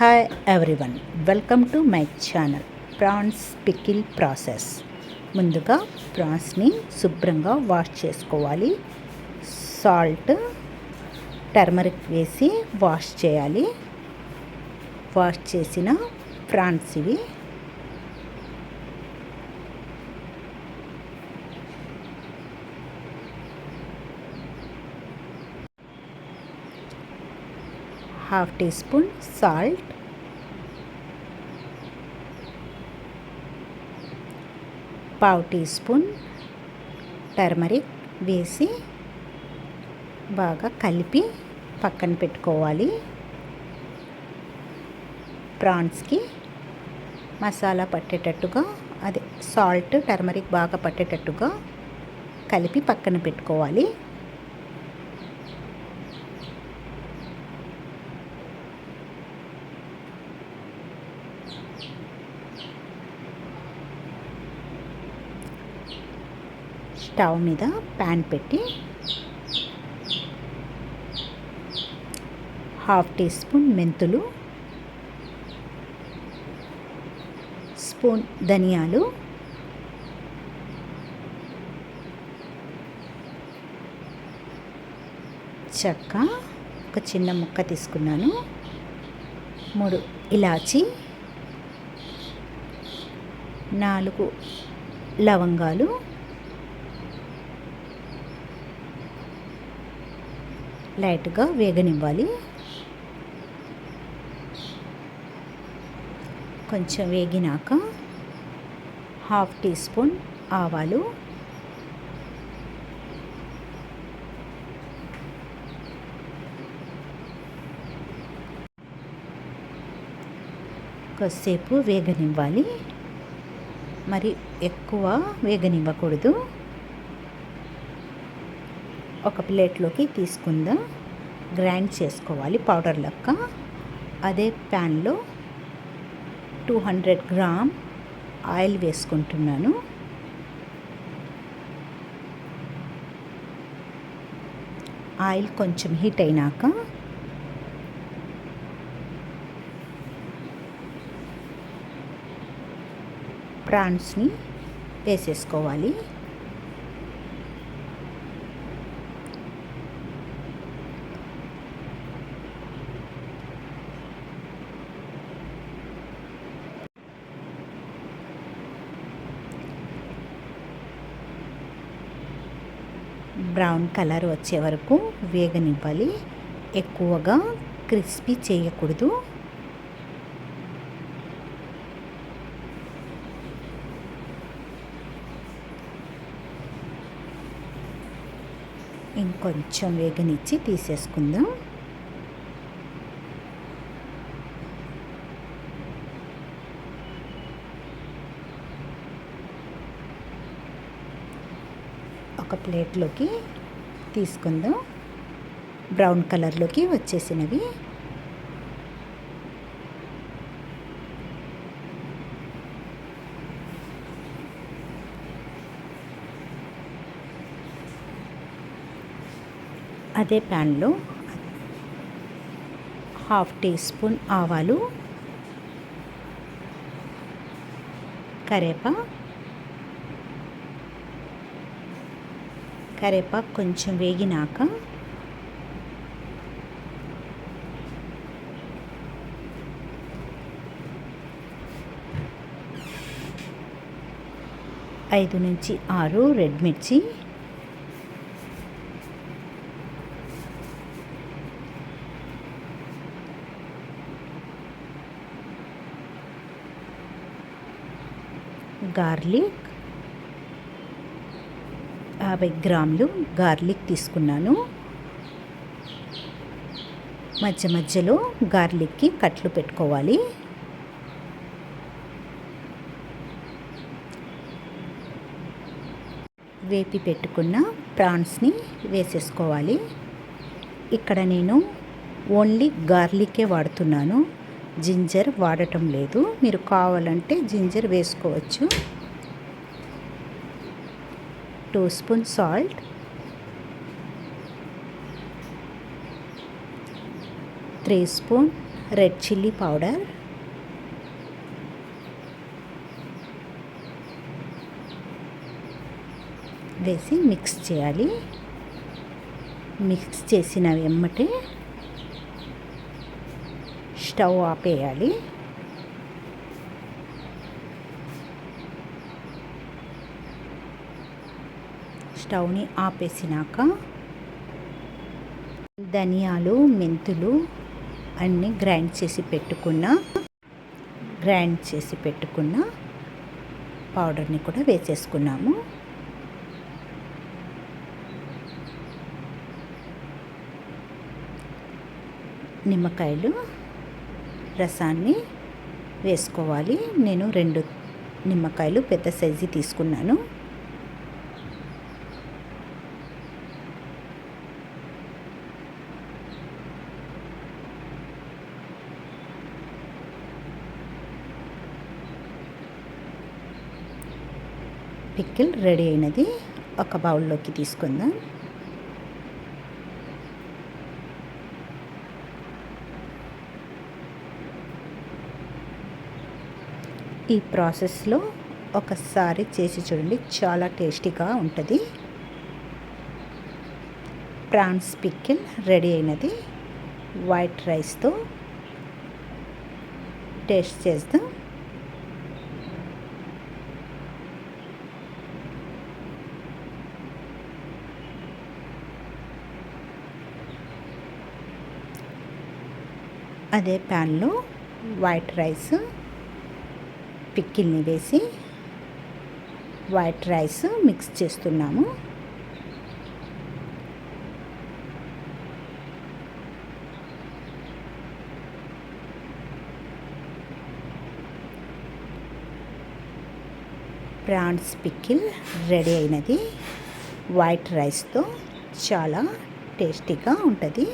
Hi everyone, welcome to my channel prawns pickle process. ముందుగా ప్రాన్స్ని శుభ్రంగా wash చేసుకోవాలి. Salt, turmeric వేసి వాష్ చేయాలి. వాష్ చేసిన ప్రాన్స్ ఇవి. హాఫ్ టీ స్పూన్ సాల్ట్, పావు టీ స్పూన్ టర్మరిక్ వేసి బాగా కలిపి పక్కన పెట్టుకోవాలి. ప్రాన్స్కి మసాలా పట్టేటట్టుగా, అదే సాల్ట్ టర్మరిక్ బాగా పట్టేటట్టుగా కలిపి పక్కన పెట్టుకోవాలి. స్టవ్ మీద ప్యాన్ పెట్టి హాఫ్ టీ స్పూన్ మెంతులు, స్పూన్ ధనియాలు, చెక్క ఒక చిన్న ముక్క తీసుకున్నాను, 3 ఇలాచి, 4 లవంగాలు, లైట్గా వేగనివ్వాలి. కొంచెం వేగినాక హాఫ్ టీ స్పూన్ ఆవాలు, కొద్దిసేపు వేగనివ్వాలి. మరి ఎక్కువ వేగనివ్వకూడదు. ఒక ప్లేట్లోకి తీసుకుందాం. గ్రైండ్ చేసుకోవాలి పౌడర్ లెక్క. అదే ప్యాన్లో 200 గ్రామ్ ఆయిల్ వేసుకుంటున్నాను. ఆయిల్ కొంచెం హీట్ అయినాక ప్రాన్స్ని వేసేసుకోవాలి. బ్రౌన్ కలర్ వచ్చే వరకు వేగనివ్వాలి. ఎక్కువగా క్రిస్పీ చేయకూడదు. ఇంకొంచెం వేగనిచ్చి తీసేసుకుందాం. ఒక ప్లేట్లోకి తీసుకుందాం. బ్రౌన్ కలర్లోకి వచ్చేసినవి. అదే ప్యాన్లో హాఫ్ టీ స్పూన్ ఆవాలు, కరివేపాకు కొంచెం వేగినాక ఐదు నుంచి 6 రెడ్ మిర్చి, గార్లిక్ 50 గ్రాములు గార్లిక్ తీసుకున్నాను. మధ్య మధ్యలో గార్లిక్కి కట్లు పెట్టుకోవాలి. వేపి పెట్టుకున్న ప్రాన్స్ని వేసేసుకోవాలి. ఇక్కడ నేను ఓన్లీ గార్లికే వాడుతున్నాను, జింజర్ వాడటం లేదు. మీరు కావాలంటే జింజర్ వేసుకోవచ్చు. 2 spoon salt, 3 spoon red chilli powder, వేసి మిక్స్ చేయాలి. మిక్స్ చేసిన వెంబటే స్టవ్ ఆపేయాలి. స్టవ్ని ఆపేసినాక ధనియాలు, మెంతులు అన్నీ గ్రైండ్ చేసి పెట్టుకున్న పౌడర్ని కూడా వేసేసుకున్నాము. నిమ్మకాయలు రసాన్ని వేసుకోవాలి. నేను 2 నిమ్మకాయలు పెద్ద సైజు తీసుకున్నాను. పికిల్ రెడీ అయినది. ఒక బౌల్లోకి తీసుకుందాం. ఈ ప్రాసెస్లో ఒకసారి చేసి చూడండి, చాలా టేస్టీగా ఉంటుంది. ప్రాన్స్ పికిల్ రెడీ అయినది. వైట్ రైస్తో టేస్ట్ చేద్దాం. అదే ప్యాన్లో వైట్ రైస్ పికిల్ని వేసి వైట్ రైస్ మిక్స్ చేస్తున్నాము. ప్రాన్స్ పికిల్ రెడీ అయినది. వైట్ రైస్తో చాలా టేస్టీగా ఉంటుంది.